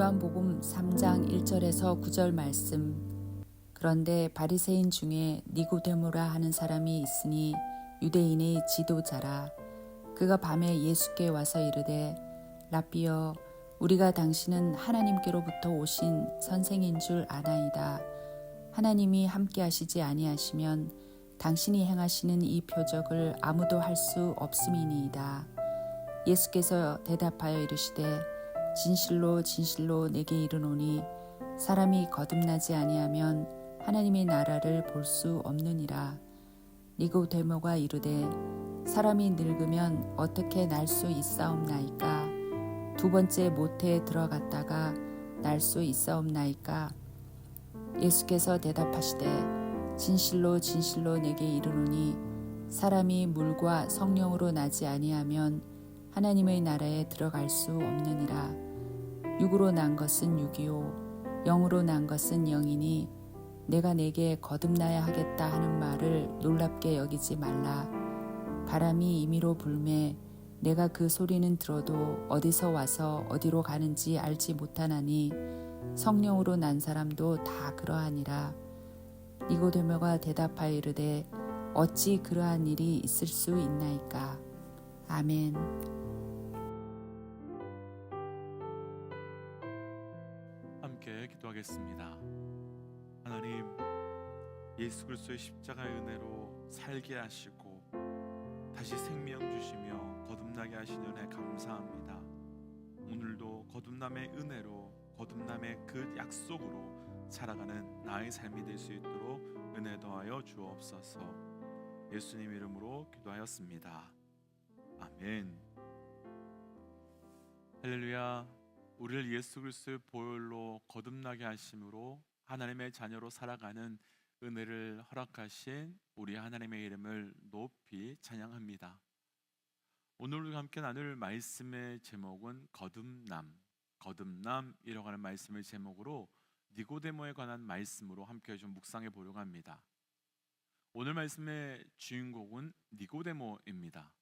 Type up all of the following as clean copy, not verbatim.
요한복음 3장 1절에서 9절 말씀. 그런데 바리새인 중에 니고데모라 하는 사람이 있으니 유대인의 지도자라. 그가 밤에 예수께 와서 이르되 라삐여, 우리가 당신은 하나님께로부터 오신 선생인 줄 아나이다. 하나님이 함께 하시지 아니하시면 당신이 행하시는 이 표적을 아무도 할 수 없음이니이다. 예수께서 대답하여 이르시되 진실로 진실로 내게 이르노니 사람이 거듭나지 아니하면 하나님의 나라를 볼 수 없느니라. 니고데모가 이르되 사람이 늙으면 어떻게 날 수 있사옵나이까? 두 번째 모태에 들어갔다가 날 수 있사옵나이까? 예수께서 대답하시되 진실로 진실로 내게 이르노니 사람이 물과 성령으로 나지 아니하면 하나님의 나라에 들어갈 수 없느니라. 육으로 난 것은 육이요 영으로 난 것은 영이니 내가 내게 거듭나야 하겠다 하는 말을 놀랍게 여기지 말라. 바람이 임의로 불매 내가 그 소리는 들어도 어디서 와서 어디로 가는지 알지 못하나니 성령으로 난 사람도 다 그러하니라. 니고데모가 대답하여 이르되 어찌 그러한 일이 있을 수 있나이까? 아멘. 함께 기도하겠습니다. 하나님, 예수 그리스도의 십자가의 은혜로 살게 하시고 다시 생명 주시며 거듭나게 하신 은혜 감사합니다. 오늘도 거듭남의 은혜로 거듭남의 그 약속으로 살아가는 나의 삶이 될 수 있도록 은혜 더하여 주옵소서. 예수님 이름으로 기도하였습니다. 아멘. 할렐루야. 우리를 예수 그리스도의 보혈로 거듭나게 하심으로 하나님의 자녀로 살아가는 은혜를 허락하신 우리 하나님의 이름을 높이 찬양합니다. 오늘 우리가 함께 나눌 말씀의 제목은 거듭남이라고 하는 말씀의 제목으로 니고데모에 관한 말씀으로 함께 좀 묵상해 보려고 합니다. 오늘 말씀의 주인공은 니고데모입니다.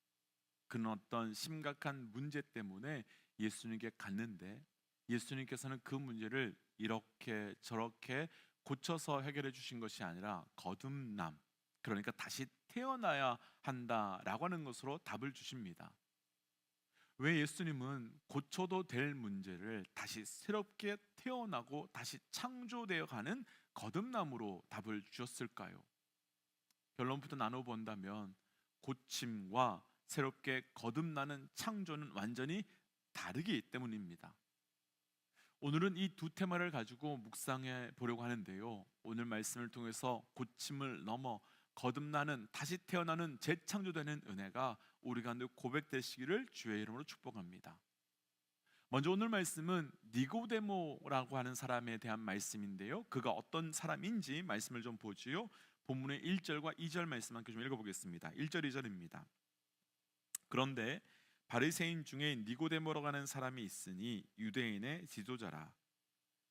그는 어떤 심각한 문제 때문에 예수님께 갔는데 예수님께서는 그 문제를 이렇게 저렇게 고쳐서 해결해 주신 것이 아니라 거듭남, 그러니까 다시 태어나야 한다라고 하는 것으로 답을 주십니다. 왜 예수님은 고쳐도 될 문제를 다시 새롭게 태어나고 다시 창조되어 가는 거듭남으로 답을 주셨을까요? 결론부터 나눠본다면 고침과 새롭게 거듭나는 창조는 완전히 다르기 때문입니다. 오늘은 이 두 테마를 가지고 묵상해 보려고 하는데요, 오늘 말씀을 통해서 고침을 넘어 거듭나는, 다시 태어나는, 재창조되는 은혜가 우리 가운데 고백되시기를 주의 이름으로 축복합니다. 먼저 오늘 말씀은 니고데모라고 하는 사람에 대한 말씀인데요, 그가 어떤 사람인지 말씀을 좀 보지요. 본문의 1절과 2절 말씀 함께 좀 읽어보겠습니다. 1절 2절입니다. 그런데 바리새인 중에 니고데모라고 하는 사람이 있으니 유대인의 지도자라.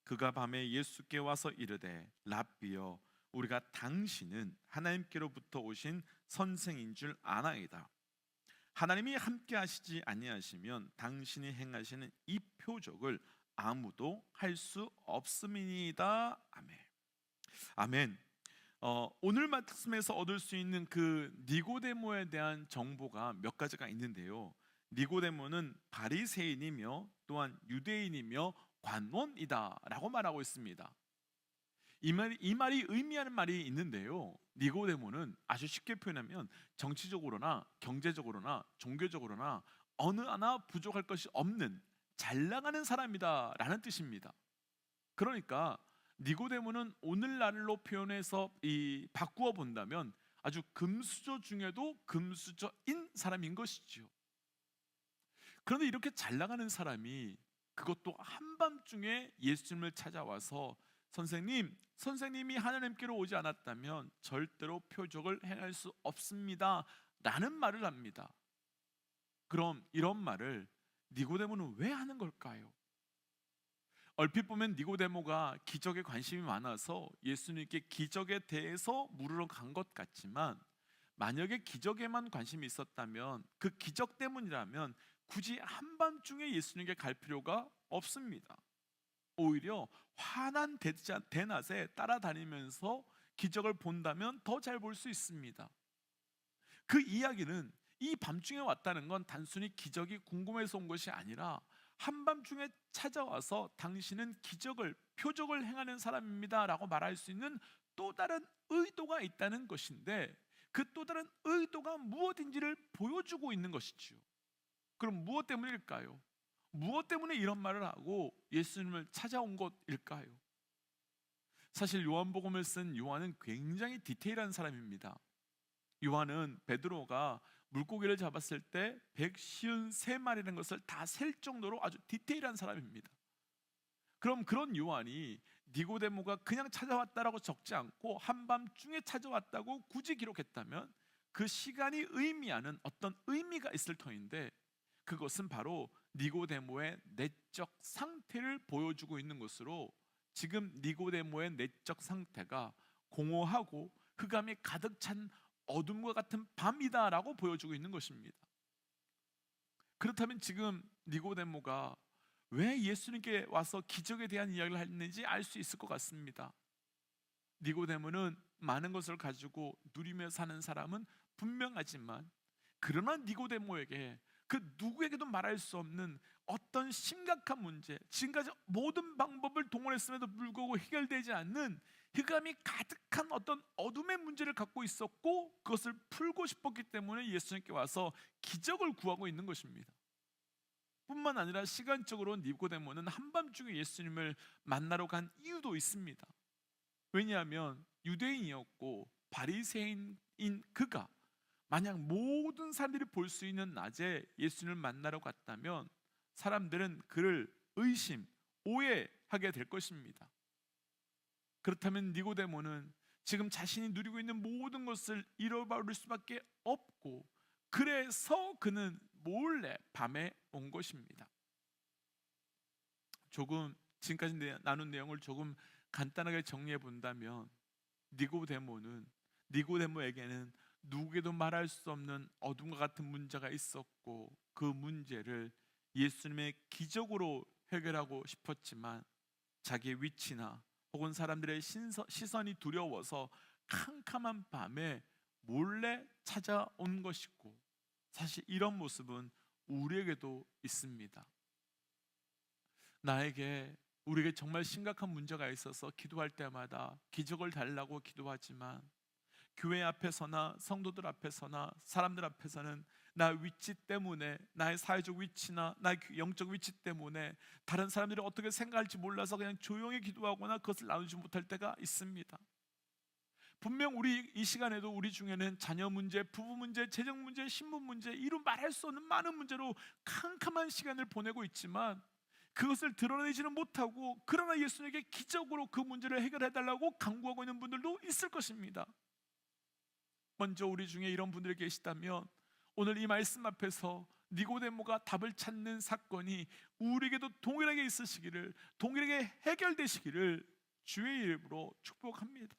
그가 밤에 예수께 와서 이르되 라삐여, 우리가 당신은 하나님께로부터 오신 선생인 줄 아나이다. 하나님이 함께 하시지 아니하시면 당신이 행하시는 이 표적을 아무도 할 수 없음이니이다. 아멘. 아멘. 오늘 말씀에서 얻을 수 있는 그 니고데모에 대한 정보가 몇 가지가 있는데요, 니고데모는 바리새인이며 또한 유대인이며 관원이다 라고 말하고 있습니다. 이 말이 의미하는 말이 있는데요, 니고데모는 아주 쉽게 표현하면 정치적으로나 경제적으로나 종교적으로나 어느 하나 부족할 것이 없는 잘 나가는 사람이다 라는 뜻입니다. 그러니까 니고데모는 오늘날로 표현해서 바꾸어 본다면 아주 금수저 중에도 금수저인 사람인 것이죠. 그런데 이렇게 잘 나가는 사람이 그것도 한밤중에 예수님을 찾아와서 선생님이 하나님께로 오지 않았다면 절대로 표적을 행할 수 없습니다 라는 말을 합니다. 그럼 이런 말을 니고데모는 왜 하는 걸까요? 얼핏 보면 니고데모가 기적에 관심이 많아서 예수님께 기적에 대해서 물으러 간 것 같지만, 만약에 기적에만 관심이 있었다면, 그 기적 때문이라면 굳이 한밤중에 예수님께 갈 필요가 없습니다. 오히려 환한 대낮에 따라다니면서 기적을 본다면 더 잘 볼 수 있습니다. 그 이야기는 이 밤중에 왔다는 건 단순히 기적이 궁금해서 온 것이 아니라 한밤중에 찾아와서 당신은 기적을, 표적을 행하는 사람입니다 라고 말할 수 있는 또 다른 의도가 있다는 것인데, 그 또 다른 의도가 무엇인지를 보여주고 있는 것이지요. 그럼 무엇 때문일까요? 무엇 때문에 이런 말을 하고 예수님을 찾아온 것일까요? 사실 요한복음을 쓴 요한은 굉장히 디테일한 사람입니다. 요한은 베드로가 물고기를 잡았을 때 153마리라는 것을 다 셀 정도로 아주 디테일한 사람입니다. 그럼 그런 요한이 니고데모가 그냥 찾아왔다라고 적지 않고 한밤중에 찾아왔다고 굳이 기록했다면 그 시간이 의미하는 어떤 의미가 있을 터인데, 그것은 바로 니고데모의 내적 상태를 보여주고 있는 것으로, 지금 니고데모의 내적 상태가 공허하고 흑암이 가득 찬 어둠과 같은 밤이다라고 보여주고 있는 것입니다. 그렇다면 지금 니고데모가 왜 예수님께 와서 기적에 대한 이야기를 했는지 알 수 있을 것 같습니다. 니고데모는 많은 것을 가지고 누리며 사는 사람은 분명하지만, 그러나 니고데모에게 그 누구에게도 말할 수 없는 어떤 심각한 문제, 지금까지 모든 방법을 동원했음에도 불구하고 해결되지 않는 흑암이 가득한 어떤 어둠의 문제를 갖고 있었고, 그것을 풀고 싶었기 때문에 예수님께 와서 기적을 구하고 있는 것입니다. 뿐만 아니라 시간적으로 니고데모는 한밤중에 예수님을 만나러 간 이유도 있습니다. 왜냐하면 유대인이었고 바리새인인 그가 만약 모든 사람들이 볼 수 있는 낮에 예수님을 만나러 갔다면 사람들은 그를 의심, 오해하게 될 것입니다. 그렇다면 니고데모는 지금 자신이 누리고 있는 모든 것을 잃어버릴 수밖에 없고, 그래서 그는 몰래 밤에 온 것입니다. 조금 지금까지 나눈 내용을 조금 간단하게 정리해 본다면, 니고데모에게는 누구에게도 말할 수 없는 어둠과 같은 문제가 있었고, 그 문제를 예수님의 기적으로 해결하고 싶었지만 자기의 위치나 혹은 사람들의 시선이 두려워서 캄캄한 밤에 몰래 찾아온 것이고, 사실 이런 모습은 우리에게도 있습니다. 우리에게 정말 심각한 문제가 있어서 기도할 때마다 기적을 달라고 기도하지만, 교회 앞에서나 성도들 앞에서나 사람들 앞에서는 나 위치 때문에, 나의 사회적 위치나 나의 영적 위치 때문에 다른 사람들이 어떻게 생각할지 몰라서 그냥 조용히 기도하거나 그것을 나누지 못할 때가 있습니다. 분명 우리 이 시간에도 우리 중에는 자녀 문제, 부부 문제, 재정 문제, 신분 문제, 이루 말할 수 없는 많은 문제로 캄캄한 시간을 보내고 있지만, 그것을 드러내지는 못하고 그러나 예수님에게 기적으로 그 문제를 해결해달라고 간구하고 있는 분들도 있을 것입니다. 먼저 우리 중에 이런 분들이 계시다면 오늘 이 말씀 앞에서 니고데모가 답을 찾는 사건이 우리에게도 동일하게 있으시기를, 동일하게 해결되시기를 주의 이름으로 축복합니다.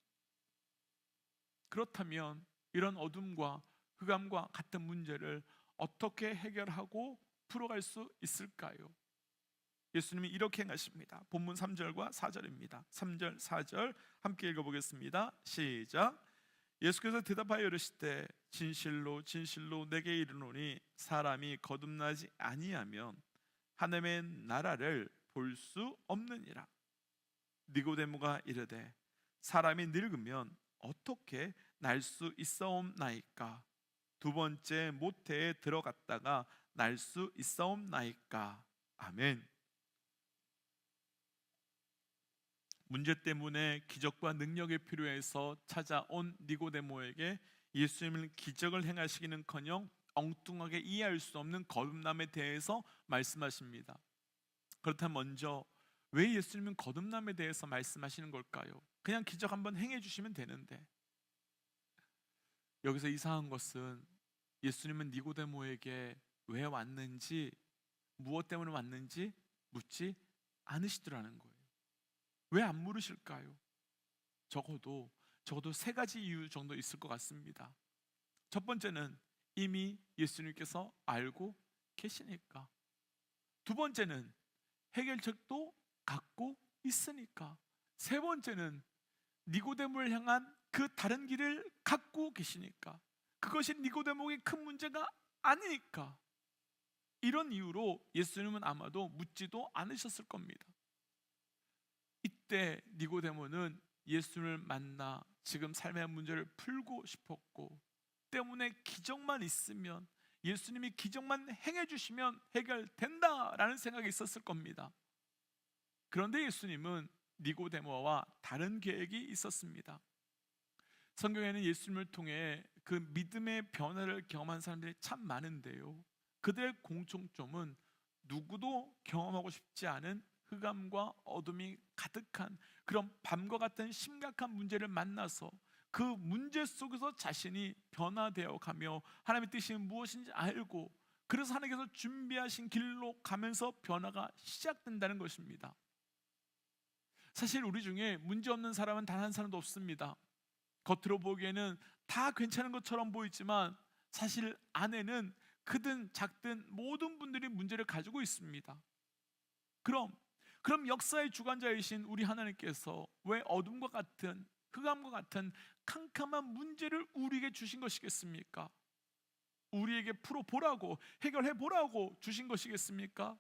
그렇다면 이런 어둠과 흑암과 같은 문제를 어떻게 해결하고 풀어갈 수 있을까요? 예수님이 이렇게 행하십니다. 본문 3절과 4절입니다. 3절, 4절 함께 읽어보겠습니다. 시작. 예수께서 대답하여 이르시되 진실로 진실로 내게 이르노니 사람이 거듭나지 아니하면 하나님의 나라를 볼 수 없느니라. 니고데모가 이르되 사람이 늙으면 어떻게 날 수 있사옵나이까? 두 번째 모태에 들어갔다가 날 수 있사옵나이까? 아멘. 문제 때문에 기적과 능력이 필요해서 찾아온 니고데모에게 예수님은 기적을 행하시기는커녕 엉뚱하게 이해할 수 없는 거듭남에 대해서 말씀하십니다. 그렇다면 먼저 왜 예수님은 거듭남에 대해서 말씀하시는 걸까요? 그냥 기적 한번 행해 주시면 되는데, 여기서 이상한 것은 예수님은 니고데모에게 왜 왔는지, 무엇 때문에 왔는지 묻지 않으시더라는 거예요. 왜 안 물으실까요? 적어도 세 가지 이유 정도 있을 것 같습니다. 첫 번째는 이미 예수님께서 알고 계시니까. 두 번째는 해결책도 갖고 있으니까. 세 번째는 니고데모를 향한 그 다른 길을 갖고 계시니까. 그것이 니고데모에게 큰 문제가 아니니까. 이런 이유로 예수님은 아마도 묻지도 않으셨을 겁니다. 이때 니고데모는 예수님을 만나 지금 삶의 문제를 풀고 싶었고, 때문에 기적만 있으면, 예수님이 기적만 행해 주시면 해결된다라는 생각이 있었을 겁니다. 그런데 예수님은 니고데모와 다른 계획이 있었습니다. 성경에는 예수님을 통해 그 믿음의 변화를 경험한 사람들이 참 많은데요, 그들의 공통점은 누구도 경험하고 싶지 않은 흑암과 어둠이 가득한 그런 밤과 같은 심각한 문제를 만나서 그 문제 속에서 자신이 변화되어 가며 하나님의 뜻이 무엇인지 알고, 그래서 하나님께서 준비하신 길로 가면서 변화가 시작된다는 것입니다. 사실 우리 중에 문제 없는 사람은 단 한 사람도 없습니다. 겉으로 보기에는 다 괜찮은 것처럼 보이지만 사실 안에는 크든 작든 모든 분들이 문제를 가지고 있습니다. 그럼 역사의 주관자이신 우리 하나님께서 왜 어둠과 같은, 흑암과 같은 캄캄한 문제를 우리에게 주신 것이겠습니까? 우리에게 풀어보라고, 해결해보라고 주신 것이겠습니까?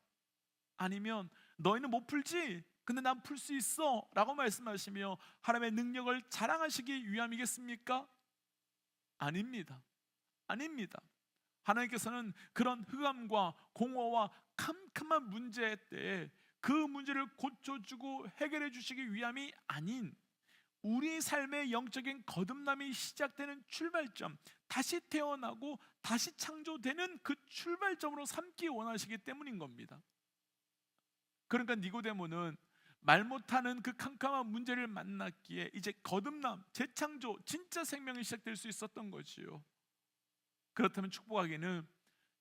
아니면 너희는 못 풀지? 근데 난 풀 수 있어 라고 말씀하시며 하나님의 능력을 자랑하시기 위함이겠습니까? 아닙니다. 아닙니다. 하나님께서는 그런 흑암과 공허와 캄캄한 문제 때에 그 문제를 고쳐주고 해결해 주시기 위함이 아닌, 우리 삶의 영적인 거듭남이 시작되는 출발점, 다시 태어나고 다시 창조되는 그 출발점으로 삼기 원하시기 때문인 겁니다. 그러니까 니고데모는 말 못하는 그 캄캄한 문제를 만났기에 이제 거듭남, 재창조, 진짜 생명이 시작될 수 있었던 거지요. 그렇다면 축복하기는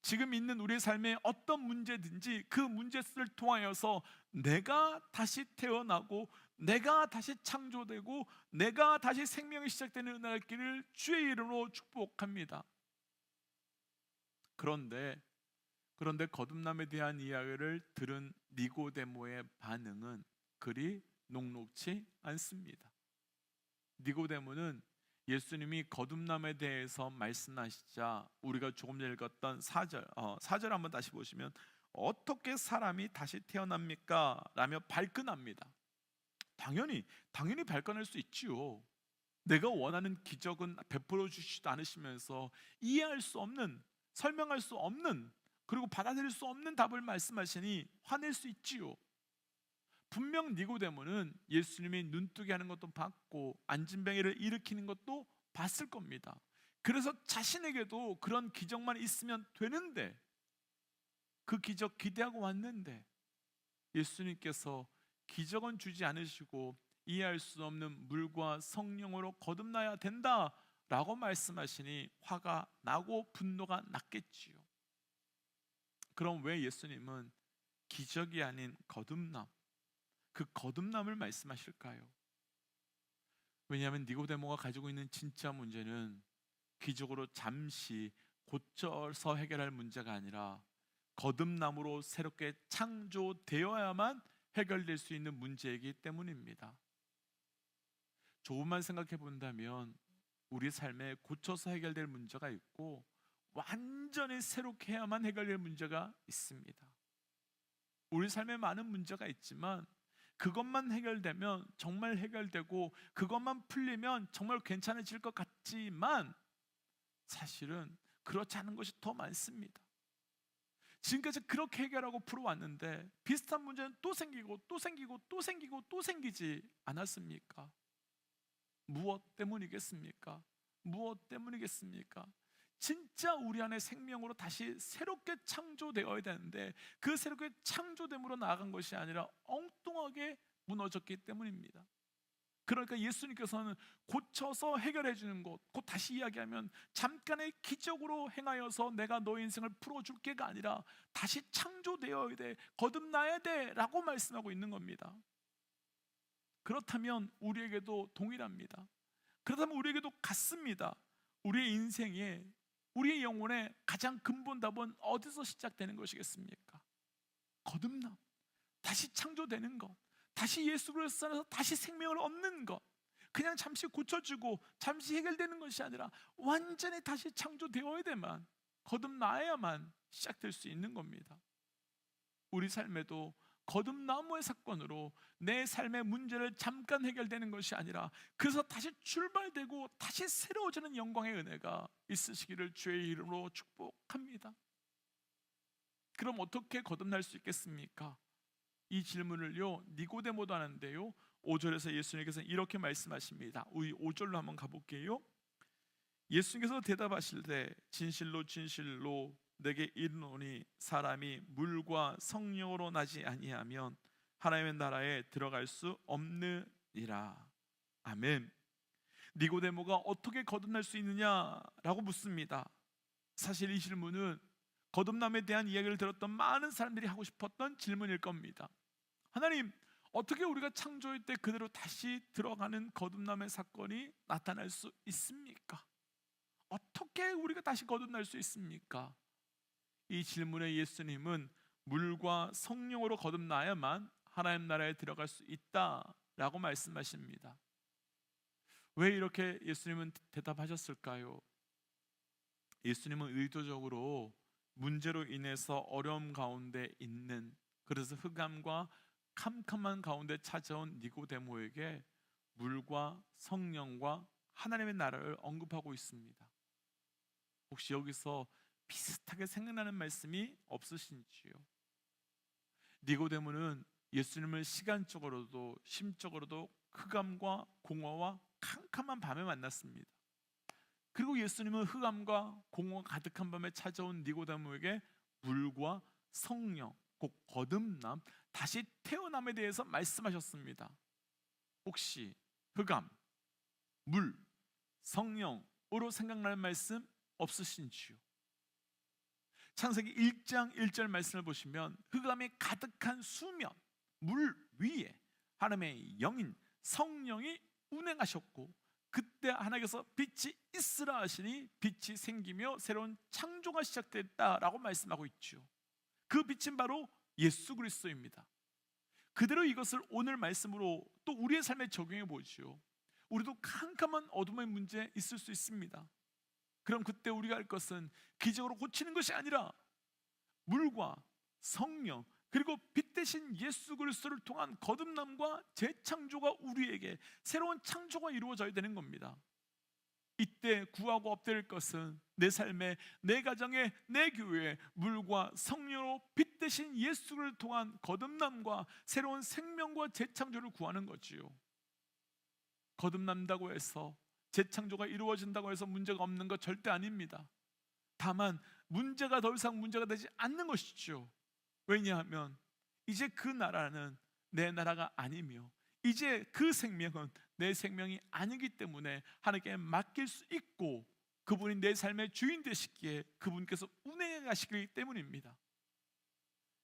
지금 있는 우리의 삶에 어떤 문제든지 그 문제를 통하여서 내가 다시 태어나고 내가 다시 창조되고 내가 다시 생명이 시작되는 은혜의 길을 주의 이름으로 축복합니다. 그런데 거듭남에 대한 이야기를 들은 니고데모의 반응은 그리 녹록치 않습니다. 니고데모는 예수님이 거듭남에 대해서 말씀하시자 우리가 조금 전에 읽었던 4절 한번 다시 보시면 어떻게 사람이 다시 태어납니까? 라며 발끈합니다. 당연히 발끈할 수 있지요. 내가 원하는 기적은 베풀어 주시지도 않으시면서 이해할 수 없는, 설명할 수 없는, 그리고 받아들일 수 없는 답을 말씀하시니 화낼 수 있지요. 분명 니고데모는 예수님이 눈뜨게 하는 것도 봤고 안진뱅이를 일으키는 것도 봤을 겁니다. 그래서 자신에게도 그런 기적만 있으면 되는데, 그 기적 기대하고 왔는데 예수님께서 기적은 주지 않으시고 이해할 수 없는 물과 성령으로 거듭나야 된다라고 말씀하시니 화가 나고 분노가 났겠지요. 그럼 왜 예수님은 기적이 아닌 거듭남, 그 거듭남을 말씀하실까요? 왜냐하면 니고데모가 가지고 있는 진짜 문제는 기적으로 잠시 고쳐서 해결할 문제가 아니라 거듭남으로 새롭게 창조되어야만 해결될 수 있는 문제이기 때문입니다. 조금만 생각해 본다면 우리 삶에 고쳐서 해결될 문제가 있고 완전히 새롭게 해야만 해결될 문제가 있습니다. 우리 삶에 많은 문제가 있지만 그것만 해결되면 정말 해결되고 그것만 풀리면 정말 괜찮아질 것 같지만 사실은 그렇지 않은 것이 더 많습니다. 지금까지 그렇게 해결하고 풀어왔는데 비슷한 문제는 또 생기고 또 생기고 또 생기고 또 생기지 않았습니까? 무엇 때문이겠습니까? 무엇 때문이겠습니까? 진짜 우리 안에 생명으로 다시 새롭게 창조되어야 되는데 그 새롭게 창조됨으로 나아간 것이 아니라 엉뚱하게 무너졌기 때문입니다. 그러니까 예수님께서는 고쳐서 해결해 주는 것, 곧 다시 이야기하면 잠깐의 기적으로 행하여서 내가 너의 인생을 풀어줄게가 아니라 다시 창조되어야 돼, 거듭나야 돼 라고 말씀하고 있는 겁니다. 그렇다면 우리에게도 동일합니다. 그렇다면 우리에게도 같습니다. 우리의 인생에, 우리의 영혼의 가장 근본 답은 어디서 시작되는 것이겠습니까? 거듭남, 다시 창조되는 것, 다시 예수 그리스도 안에서 다시 생명을 얻는 것, 그냥 잠시 고쳐지고 잠시 해결되는 것이 아니라 완전히 다시 창조되어야 돼만, 거듭나야만 시작될 수 있는 겁니다. 우리 삶에도 거듭남의 사건으로 내 삶의 문제를 잠깐 해결되는 것이 아니라 그래서 다시 출발되고 다시 새로워지는 영광의 은혜가 있으시기를 주의 이름으로 축복합니다. 그럼 어떻게 거듭날 수 있겠습니까? 이 질문을요 니고데모도 하는데요 5절에서 예수님께서 이렇게 말씀하십니다. 우리 5절로 한번 가볼게요. 예수님께서 대답하실때 진실로 진실로 내게 이르노니 사람이 물과 성령으로 나지 아니하면 하나님의 나라에 들어갈 수 없느니라. 아멘. 니고데모가 어떻게 거듭날 수 있느냐라고 묻습니다. 사실 이 질문은 거듭남에 대한 이야기를 들었던 많은 사람들이 하고 싶었던 질문일 겁니다. 하나님, 어떻게 우리가 창조할 때 그대로 다시 들어가는 거듭남의 사건이 나타날 수 있습니까? 어떻게 우리가 다시 거듭날 수 있습니까? 이 질문에 예수님은 물과 성령으로 거듭나야만 하나님 나라에 들어갈 수 있다라고 말씀하십니다. 왜 이렇게 예수님은 대답하셨을까요? 예수님은 의도적으로 문제로 인해서 어려움 가운데 있는, 그래서 흑암과 캄캄한 가운데 찾아온 니고데모에게 물과 성령과 하나님의 나라를 언급하고 있습니다. 혹시 여기서 비슷하게 생각나는 말씀이 없으신지요? 니고데모는 예수님을 시간적으로도 심적으로도 흑암과 공허와 캄캄한 밤에 만났습니다. 그리고 예수님은 흑암과 공허가 가득한 밤에 찾아온 니고데모에게 물과 성령, 곧 거듭남, 다시 태어남에 대해서 말씀하셨습니다. 혹시 흑암, 물, 성령으로 생각나는 말씀 없으신지요? 창세기 1장 1절 말씀을 보시면 흑암이 가득한 수면, 물 위에 하나님의 영인 성령이 운행하셨고, 그때 하나님께서 빛이 있으라 하시니 빛이 생기며 새로운 창조가 시작됐다라고 말씀하고 있죠. 그 빛은 바로 예수 그리스도입니다. 그대로 이것을 오늘 말씀으로 또 우리의 삶에 적용해 보죠. 우리도 캄캄한 어둠의 문제 있을 수 있습니다. 그럼 그때 우리가 할 것은 기적으로 고치는 것이 아니라 물과 성령 그리고 빛 대신 예수 그리스도를 통한 거듭남과 재창조가 우리에게 새로운 창조가 이루어져야 되는 겁니다. 이때 구하고 엎드릴 것은 내 삶에, 내 가정에, 내 교회에 물과 성령으로 빛 대신 예수를 통한 거듭남과 새로운 생명과 재창조를 구하는 거지요. 거듭난다고 해서 재창조가 이루어진다고 해서 문제가 없는 것 절대 아닙니다. 다만 문제가 더 이상 문제가 되지 않는 것이죠. 왜냐하면 이제 그 나라는 내 나라가 아니며 이제 그 생명은 내 생명이 아니기 때문에 하나님께 맡길 수 있고 그분이 내 삶의 주인 되시기에 그분께서 운행해 가시기 때문입니다.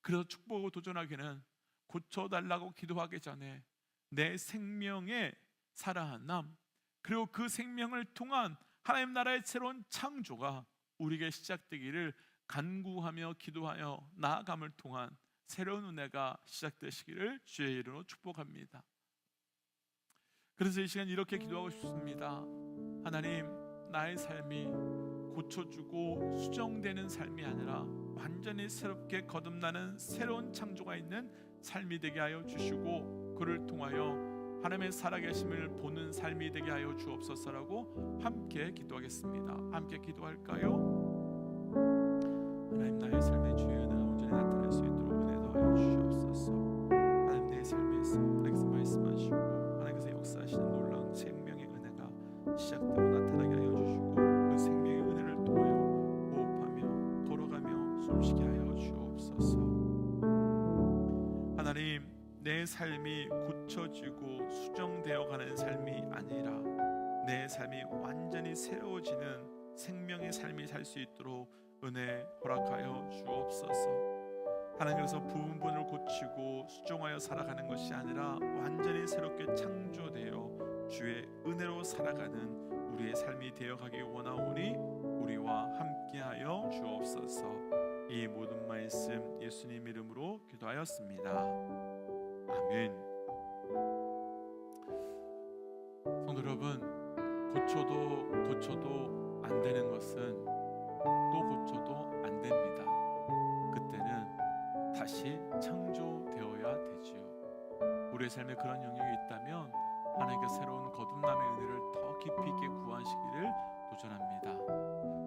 그래서 축복을 도전하기는 고쳐달라고 기도하기 전에 내 생명의 살아남, 그리고 그 생명을 통한 하나님 나라의 새로운 창조가 우리에게 시작되기를 간구하며 기도하여 나아감을 통한 새로운 은혜가 시작되시기를 주의 이름으로 축복합니다. 그래서 이 시간 이렇게 기도하고 싶습니다. 하나님, 나의 삶이 고쳐주고 수정되는 삶이 아니라 완전히 새롭게 거듭나는 새로운 창조가 있는 삶이 되게 하여 주시고 그를 통하여 하나님의 살아계심을 보는 삶이 되게 하여 주옵소서라고 함께 기도하겠습니다. 함께 기도할까요? 하나님, 나의 삶의 주의 은혜가 온전히 나타날 수 있도록 은혜 더하여 주시옵소서. 하나님, 내 삶에서 하나님께서 말씀하시고 하나님께서 역사하시는 놀라운 생명의 은혜가 시작되고 나타나게 하여 주시고 그 생명의 은혜를 통하여 호흡하며 돌아가며 숨쉬게 하여 주옵소서. 하나님, 내 삶이 고쳐지고 수정되어가는 삶이 아니라 내 삶이 완전히 새로워지는 생명의 삶이 살 수 있도록 은혜 허락하여 주옵소서. 하나님께서 부분을 고치고 수정하여 살아가는 것이 아니라 완전히 새롭게 창조되어 주의 은혜로 살아가는 우리의 삶이 되어가기 원하오니 우리와 함께하여 주옵소서. 이 모든 말씀 예수님 이름으로 기도하였습니다. 아멘. 성도 여러분, 고쳐도 안 되는 것은 또 고쳐도 안 됩니다. 그때는 다시 창조되어야 되지요. 우리의 삶에 그런 영역이 있다면 하나님께 새로운 거듭남의 은혜를 더 깊이 있게 구하시기를 도전합니다.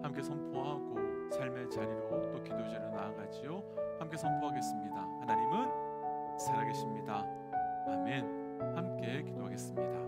함께 선포하고 삶의 자리로 또 기도 자리로 나아가지요. 함께 선포하겠습니다. 하나님은 살아계십니다. 아멘. 함께 기도하겠습니다.